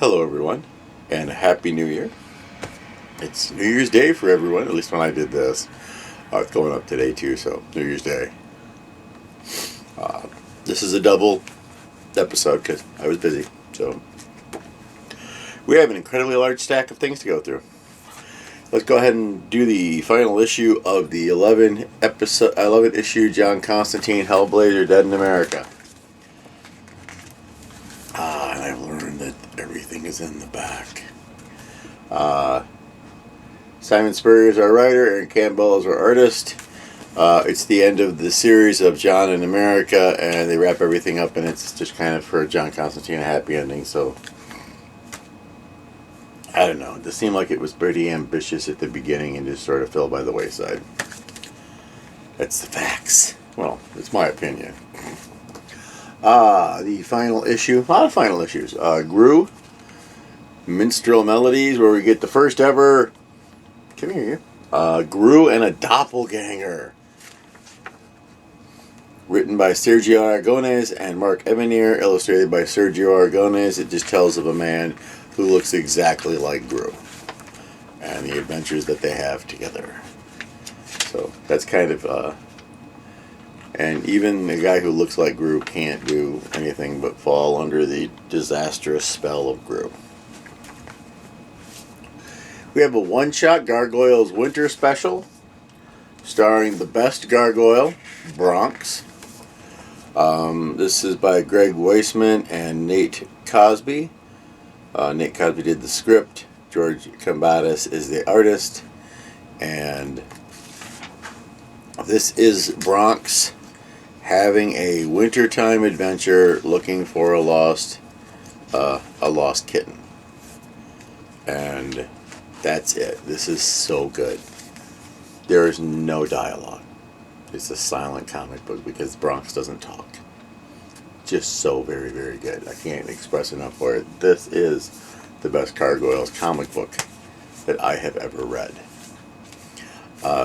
Hello, everyone, and a Happy New Year. It's New Year's Day for everyone, at least when I did this. It's going up today, too, so New Year's Day. This is a double episode because I was busy, so we have an incredibly large stack of things to go through. Let's go ahead and do the final issue of the 11 issue John Constantine Hellblazer Dead in America. And I've learned that everything is in the back. Simon Spurrier is our writer, and Campbell is our artist. It's the end of the series of John in America, and they wrap everything up, and it's just kind of for John Constantine a happy ending. So I don't know. It just seemed like it was pretty ambitious at the beginning and just sort of fell by the wayside. That's the facts. Well, it's my opinion. The final issue, a lot of final issues. Gru, Minstrel Melodies, where we get the first ever, come here, Gru and a Doppelganger. Written by Sergio Aragonés and Mark Evanier, illustrated by Sergio Aragonés. It just tells of a man who looks exactly like Gru and the adventures that they have together. So that's kind of, and even the guy who looks like Gru can't do anything but fall under the disastrous spell of Gru. We have a one-shot Gargoyles Winter Special starring the best gargoyle, Bronx. This is by Greg Weisman and Nate Cosby. Nate Cosby did the script. George Combatis is the artist. And this is Bronx having a wintertime adventure looking for a lost kitten. And that's it. This is so good. There is no dialogue. It's a silent comic book because Bronx doesn't talk. Just so very, very good. I can't express enough for it. This is the best Gargoyles comic book that I have ever read.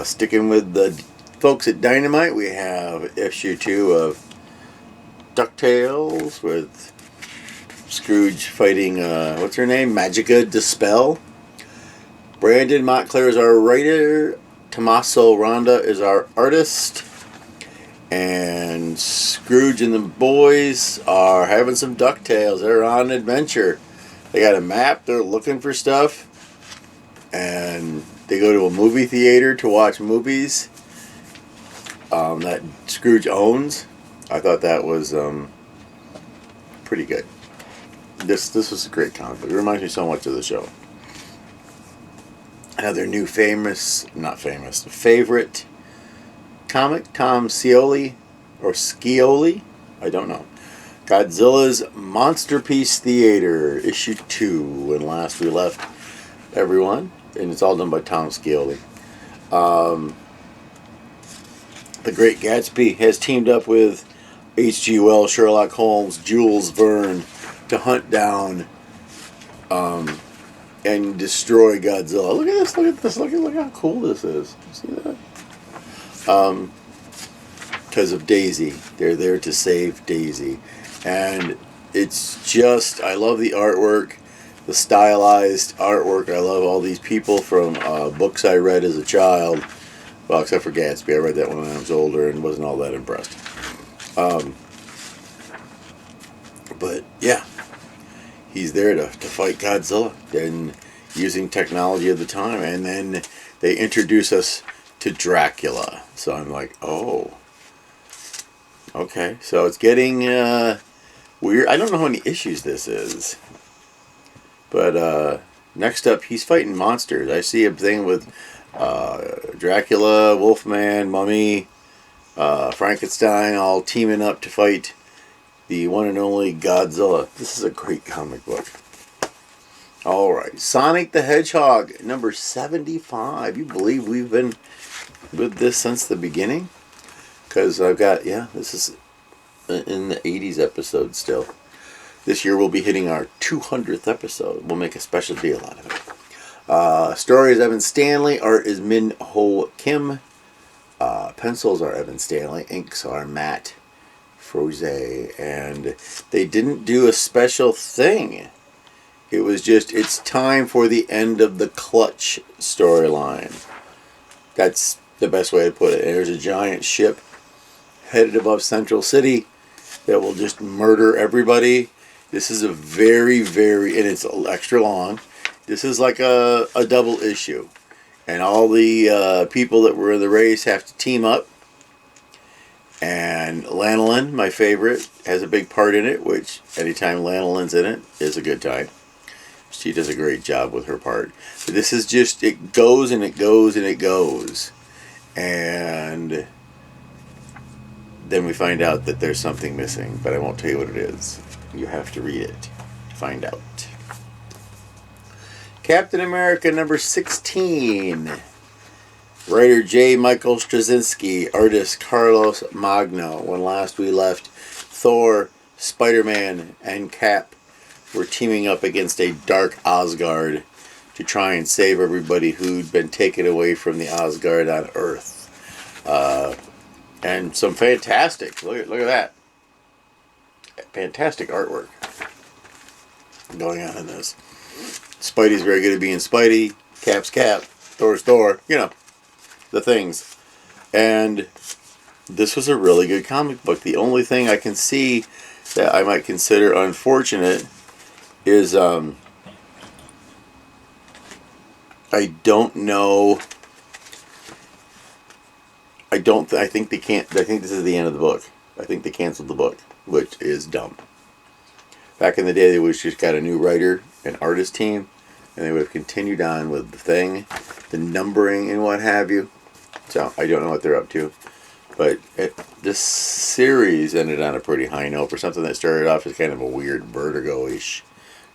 Sticking with the folks at Dynamite, we have issue 2 of DuckTales with Scrooge fighting, what's her name? Magica Dispel. Brandon Montclair is our writer. Tommaso Ronda is our artist. And Scrooge and the boys are having some DuckTales. They're on an adventure. They got a map. They're looking for stuff. And they go to a movie theater to watch movies that Scrooge owns. I thought that was pretty good. This was a great comic book. It reminds me so much of the show. Another new favorite comic, Tom Scioli, or Scioli, I don't know. Godzilla's Monsterpiece Theater, issue 2, when last we left everyone, and it's all done by Tom Scioli. The Great Gatsby has teamed up with H.G. Wells, Sherlock Holmes, Jules Verne to hunt down and destroy Godzilla. Look at this, look how cool this is. See that? Because of Daisy. They're there to save Daisy. And it's just, I love the artwork, the stylized artwork. I love all these people from books I read as a child. Well, except for Gatsby. I read that when I was older and wasn't all that impressed. But, yeah. He's there to fight Godzilla. And using technology of the time. And then they introduce us to Dracula. So I'm like, oh. Okay. So it's getting weird. I don't know how many issues this is. But next up, he's fighting monsters. I see a thing with Dracula, Wolfman, Mummy, Frankenstein all teaming up to fight the one and only Godzilla. This is a great comic book. Alright, Sonic the Hedgehog, number 75. You believe we've been with this since the beginning? Because I've got, this is in the 80s episode still. This year we'll be hitting our 200th episode. We'll make a special deal out of it. Story is Evan Stanley. Art is Min Ho Kim. Pencils are Evan Stanley. Inks are Matt Froze. And they didn't do a special thing It was just, it's time for the end of the Clutch storyline. That's the best way to put it. And there's a giant ship headed above Central City that will just murder everybody. This is a very, very, and it's extra long. This is like a double issue. And all the people that were in the race have to team up. And Lanolin, my favorite, has a big part in it, which anytime Lanolin's in it is a good time. She does a great job with her part. But this is just, it goes and it goes and it goes. And then we find out that there's something missing, but I won't tell you what it is. You have to read it to find out. Captain America number 16. Writer J. Michael Straczynski, artist Carlos Magno. When last we left, Thor, Spider-Man, and Cap were teaming up against a dark Asgard to try and save everybody who'd been taken away from the Asgard on Earth. And some fantastic, look at that. Fantastic artwork going on in this. Spidey's very good at being Spidey. Cap's Cap. Thor's Thor. You know, the things. And this was a really good comic book. The only thing I can see that I might consider unfortunate is I don't know. I think they can't. I think this is the end of the book. I think they canceled the book, which is dumb. Back in the day, they would have just got a new writer and artist team, and they would have continued on with the thing, the numbering and what have you. So I don't know what they're up to, but this series ended on a pretty high note for something that started off as kind of a weird Vertigo-ish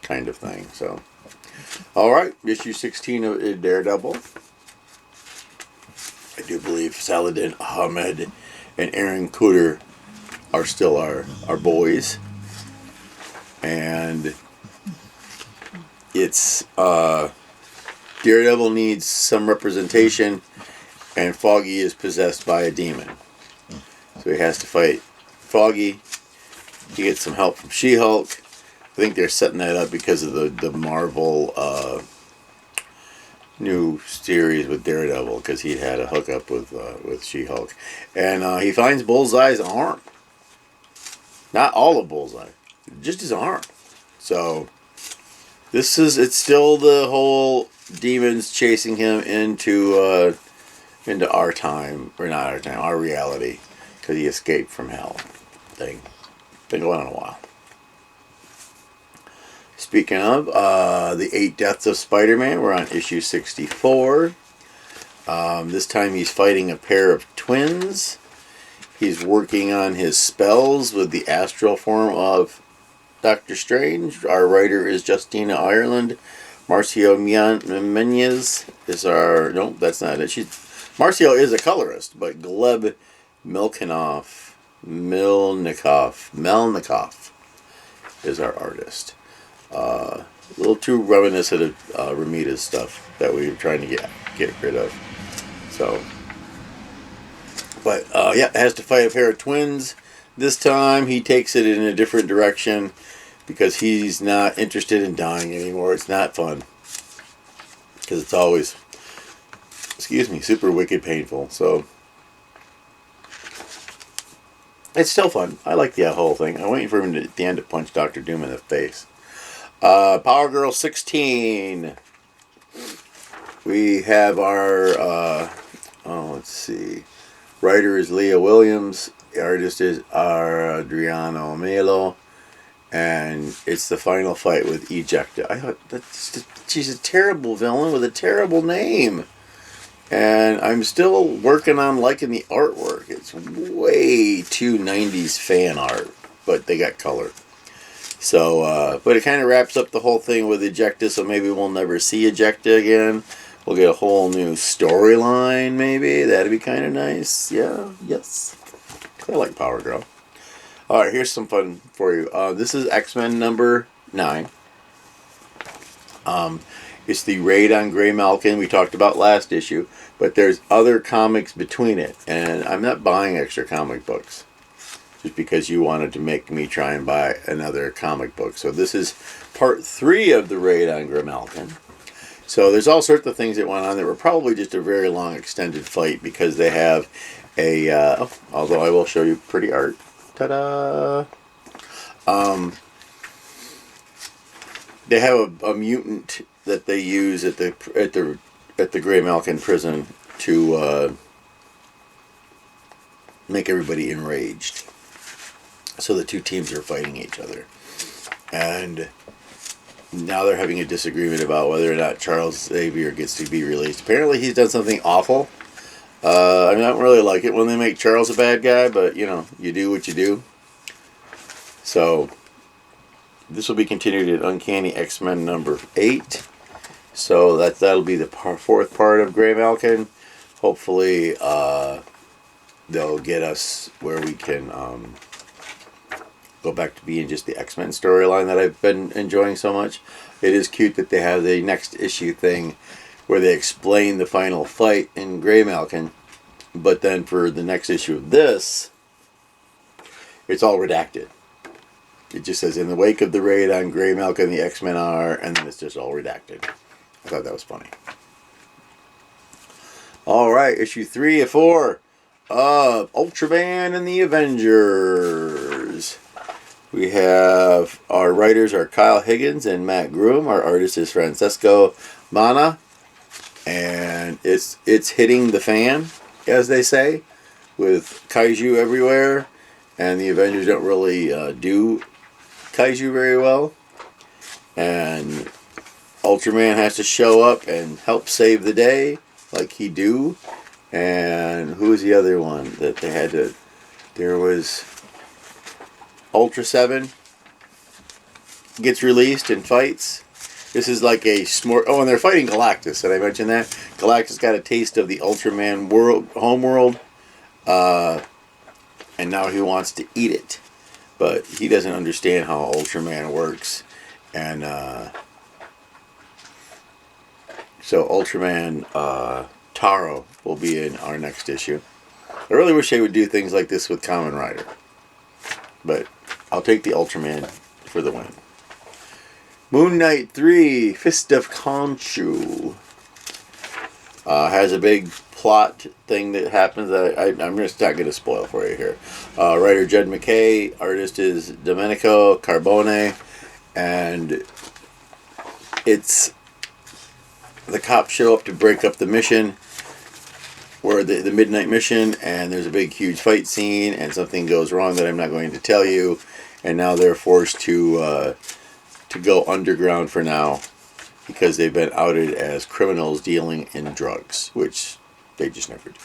kind of thing. So, all right, issue 16 of Daredevil. I do believe Saladin Ahmed and Aaron Kuder are still our boys. And it's Daredevil needs some representation, and Foggy is possessed by a demon. So he has to fight Foggy. He gets some help from She-Hulk. I think they're setting that up because of the Marvel new series with Daredevil, because he had a hookup with She-Hulk. And he finds Bullseye's arm. Not all of Bullseye, just his arm. So it's still the whole demons chasing him into our time, or not our time, our reality, because he escaped from hell thing. Been going on a while. Speaking of the 8 Deaths of Spider-Man, we're on issue 64. This time he's fighting a pair of twins. He's working on his spells with the astral form of Doctor Strange. Our writer is Justina Ireland. Marcio Menez is our... Nope, that's not it. Marcio is a colorist, but Gleb Melnikoff is our artist. A little too reminiscent of Ramita's stuff that we were trying to get rid of. So, but yeah, has to fight a pair of twins. This time he takes it in a different direction because he's not interested in dying anymore. It's not fun because it's always, super wicked painful. So it's still fun. I like the whole thing. I'm waiting for him at the end to punch Dr. Doom in the face. Power Girl 16. We have our, let's see. Writer is Leah Williams. The artist is Adriano Melo. And it's the final fight with Ejecta. I thought, she's a terrible villain with a terrible name. And I'm still working on liking the artwork. It's way too 90s fan art. But they got color. So, but it kind of wraps up the whole thing with Ejecta, so maybe we'll never see Ejecta again. We'll get a whole new storyline, maybe. That'd be kind of nice. Yeah, yes. I like Power Girl. Alright, here's some fun for you. This is X-Men number 9. It's the raid on Grey Malkin we talked about last issue, but there's other comics between it, and I'm not buying extra comic books. just because you wanted to make me try and buy another comic book. So this is part 3 of the raid on Grimalkin. So there's all sorts of things that went on that were probably just a very long extended fight, because they have a, although I will show you pretty art. Ta-da! They have a mutant that they use at the Greymalkin prison to make everybody enraged. So the two teams are fighting each other, and now they're having a disagreement about whether or not Charles Xavier gets to be released. Apparently, he's done something awful. I don't really like it when they make Charles a bad guy, but you know, you do what you do. So this will be continued at Uncanny X-Men number 8. So that'll be the 4th part of Greymalkin. Hopefully, they'll get us where we can go back to being just the X-Men storyline that I've been enjoying so much. It is cute that they have the next issue thing where they explain the final fight in Greymalkin, but then for the next issue of this, it's all redacted. It just says, in the wake of the raid on Greymalkin, the X-Men are, and then it's just all redacted. I thought that was funny. Alright, issue 3 of 4 of Ultraman and the Avengers. We have, our writers are Kyle Higgins and Matt Groom. Our artist is Francesco Mana. And it's hitting the fan, as they say, with kaiju everywhere. And the Avengers don't really do kaiju very well. And Ultraman has to show up and help save the day, like he do. And who was the other one that they had to... There was... Ultra 7 gets released and fights. This is like a smart... Oh, and they're fighting Galactus. Did I mention that? Galactus got a taste of the Ultraman world, homeworld. And now he wants to eat it. But he doesn't understand how Ultraman works. And so Ultraman Taro will be in our next issue. I really wish they would do things like this with Kamen Rider. But I'll take the Ultraman for the win. Moon Knight 3, Fist of Khonshu. Has a big plot thing that happens that I'm just not going to spoil for you here. Writer Jed McKay, artist is Domenico Carbone, and it's the cops show up to break up the mission, where the midnight mission, and there's a big huge fight scene, and something goes wrong that I'm not going to tell you, and now they're forced to go underground for now, because they've been outed as criminals dealing in drugs, which they just never do.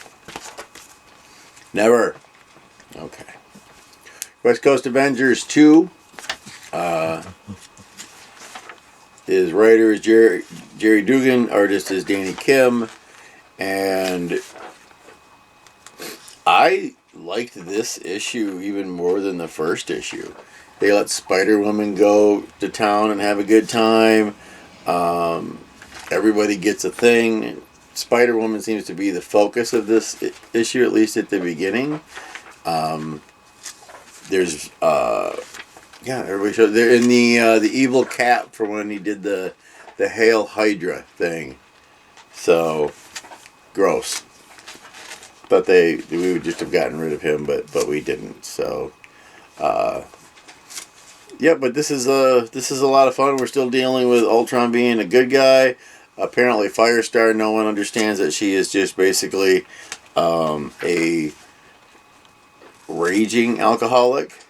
Never. Okay. West Coast Avengers 2. His writer is Jerry Dugan. Artist is Danny Kim. And I liked this issue even more than the first issue. They let Spider-Woman go to town and have a good time. Everybody gets a thing. Spider-Woman seems to be the focus of this issue, at least at the beginning. There's everybody shows. They're in the evil Cap for when he did the Hail Hydra thing. So gross. Thought we would just have gotten rid of him, but we didn't. So yeah, but this is a lot of fun. We're still dealing with Ultron being a good guy. Apparently, Firestar, no one understands that she is just basically a raging alcoholic.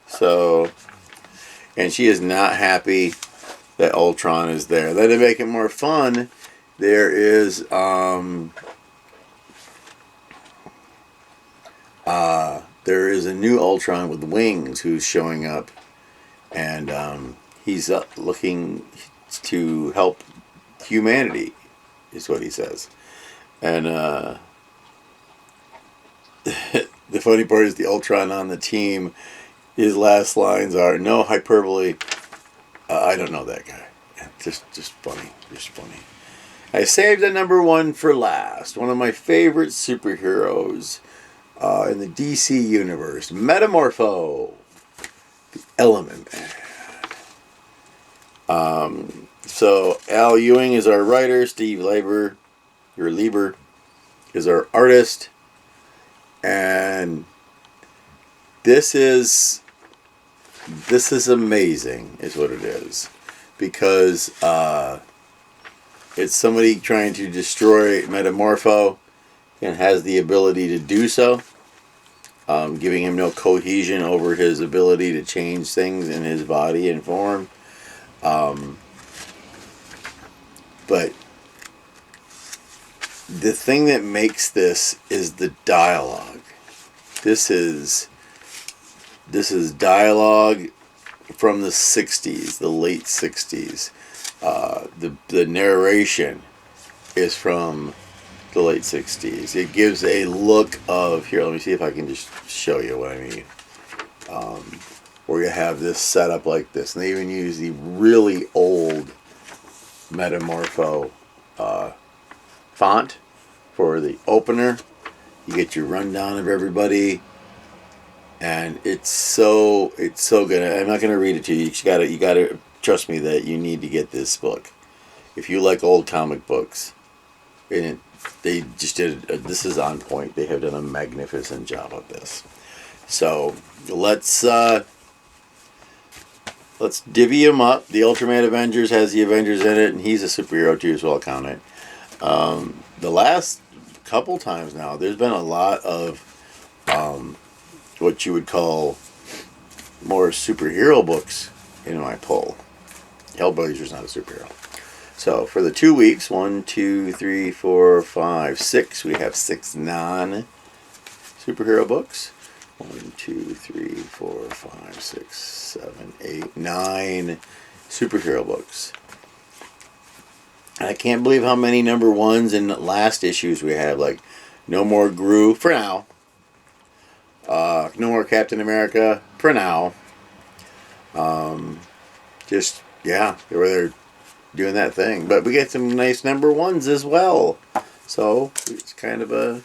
So, and she is not happy that Ultron is there. Then to make it more fun, there is a new Ultron with wings who's showing up, and he's looking to help humanity, is what he says. And the funny part is the Ultron on the team, his last lines are, "No hyperbole, I don't know that guy." Just funny. Just funny. I saved the number 1 for last. One of my favorite superheroes. in the DC universe. Metamorpho, the Element Man. So Al Ewing is our writer. Steve Lieber is our artist. And this is amazing, is what it is. Because it's somebody trying to destroy Metamorpho and has the ability to do so, giving him no cohesion over his ability to change things in his body and form. But the thing that makes this is the dialogue. This is dialogue from the 60s, the late 60s. The narration is from the late 60s. It gives a look of, here, let me see if I can just show you what I mean. Where you have this set up like this. And they even use the really old Metamorpho font for the opener. You get your rundown of everybody. And it's so good. I'm not going to read it to you. You gotta trust me that you need to get this book. If you like old comic books, and they just did. This is on point. They have done a magnificent job of this. So let's divvy him up. The Ultraman Avengers has the Avengers in it, and he's a superhero too, so I'll count it. The last couple times now, there's been a lot of what you would call more superhero books in my pull. Hellblazer's not a superhero. So for the 2 weeks, 1, 2, 3, 4, 5, 6, we have 6 non-superhero books. 1, 2, 3, 4, 5, 6, 7, 8, 9 superhero books. And I can't believe how many number ones and last issues we have. Like, no more Gru for now. No more Captain America for now. They're doing that thing. But we get some nice number ones as well. So it's kind of a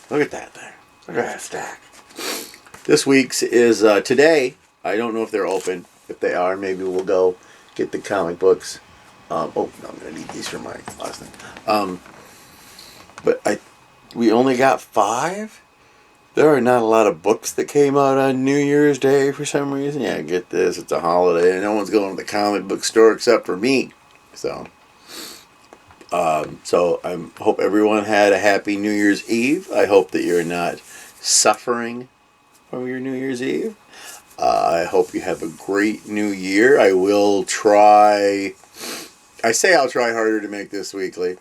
look at that thing. Look at that stack. This week's is today. I don't know if they're open. If they are, maybe we'll go get the comic books. I'm gonna need these for my last name. But we only got 5. There are not a lot of books that came out on New Year's Day for some reason. Yeah, get this. It's a holiday, and no one's going to the comic book store except for me. So I hope everyone had a happy New Year's Eve. I hope that you're not suffering from your New Year's Eve. I hope you have a great new year. I will try. I say I'll try harder to make this weekly.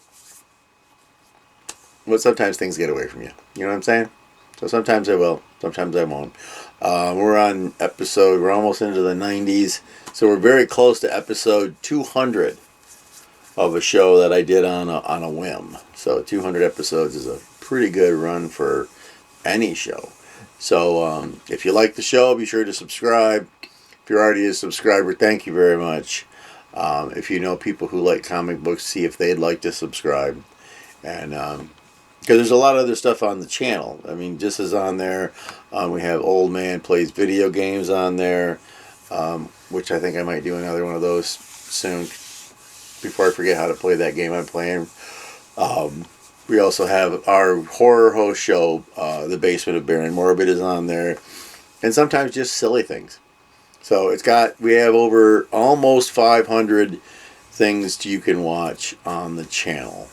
But sometimes things get away from you. You know what I'm saying? So sometimes I will, sometimes I won't. We're on we're almost into the 90s, so we're very close to episode 200 of a show that I did on a whim. So 200 episodes is a pretty good run for any show. So if you like the show, be sure to subscribe. If you're already a subscriber, thank you very much. If you know people who like comic books, see if they'd like to subscribe. And because there's a lot of other stuff on the channel. I mean, just as on there, we have Old Man Plays Video Games on there, which I think I might do another one of those soon before I forget how to play that game I'm playing. We also have our horror host show, The Basement of Baron Morbid is on there, and sometimes just silly things. So we have over almost 500 things you can watch on the channel,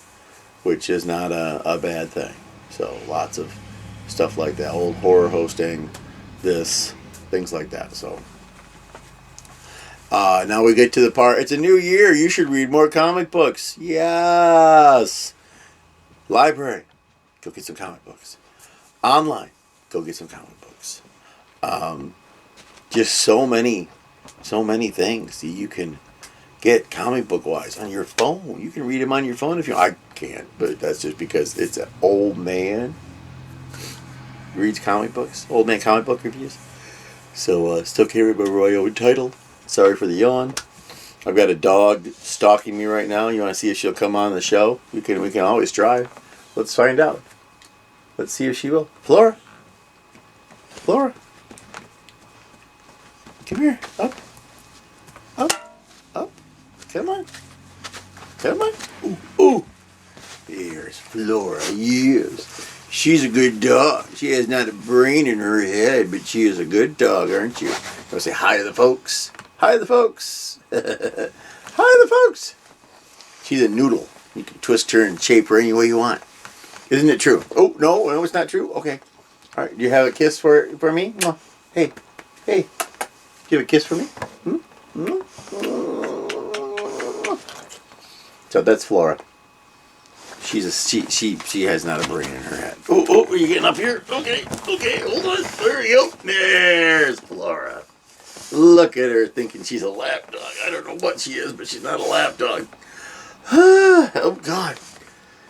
which is not a bad thing. So lots of stuff like that. Old horror hosting, things like that. So now we get to the part. It's a new year. You should read more comic books. Yes. Library. Go get some comic books. Online. Go get some comic books. Just so many things that you can get comic book wise on your phone. You can read them on your phone if you. I can't, but that's just because it's an old man reads comic books. Old man comic book reviews. So still carried by Roy Owen title. Sorry for the yawn. I've got a dog stalking me right now. You want to see if she'll come on the show? We can always try. Let's find out. Let's see if she will. Flora, Flora. Come here. Up. Up. Up. Come on. Come on. Ooh. Ooh. Here's Flora. Yes. She's a good dog. She has not a brain in her head, but she is a good dog, aren't you? Want to say hi to the folks? Hi to the folks. Hi to the folks. She's a noodle. You can twist her and shape her any way you want. Isn't it true? Oh, no, it's not true? Okay. All right, do you have a kiss for me? Hey, hey. Do you have a kiss for me? Hmm? So that's Flora. She has not a brain in her head. Oh, are you getting up here? Okay, hold on. There you go. There's Flora. Look at her thinking she's a lap dog. I don't know what she is, but she's not a lap dog. Oh, God.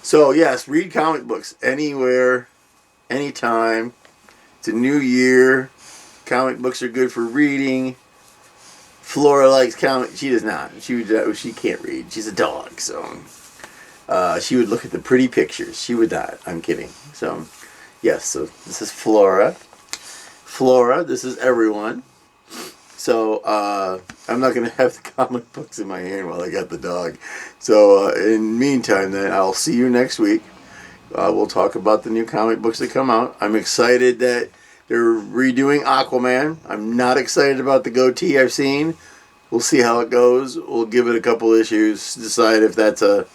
So, yes, read comic books anywhere, anytime. It's a new year. Comic books are good for reading. Flora likes comics. She does not. She can't read. She's a dog, so she would look at the pretty pictures. She would not. I'm kidding. So, yes. So this is Flora. Flora. This is everyone. So I'm not going to have the comic books in my hand while I got the dog. So in the meantime, then I'll see you next week. We'll talk about the new comic books that come out. I'm excited that they're redoing Aquaman. I'm not excited about the goatee I've seen. We'll see how it goes. We'll give it a couple issues, decide if that's a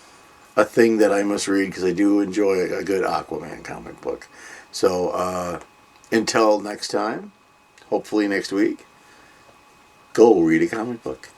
thing that I must read, because I do enjoy a good Aquaman comic book. So until next time, hopefully next week, go read a comic book.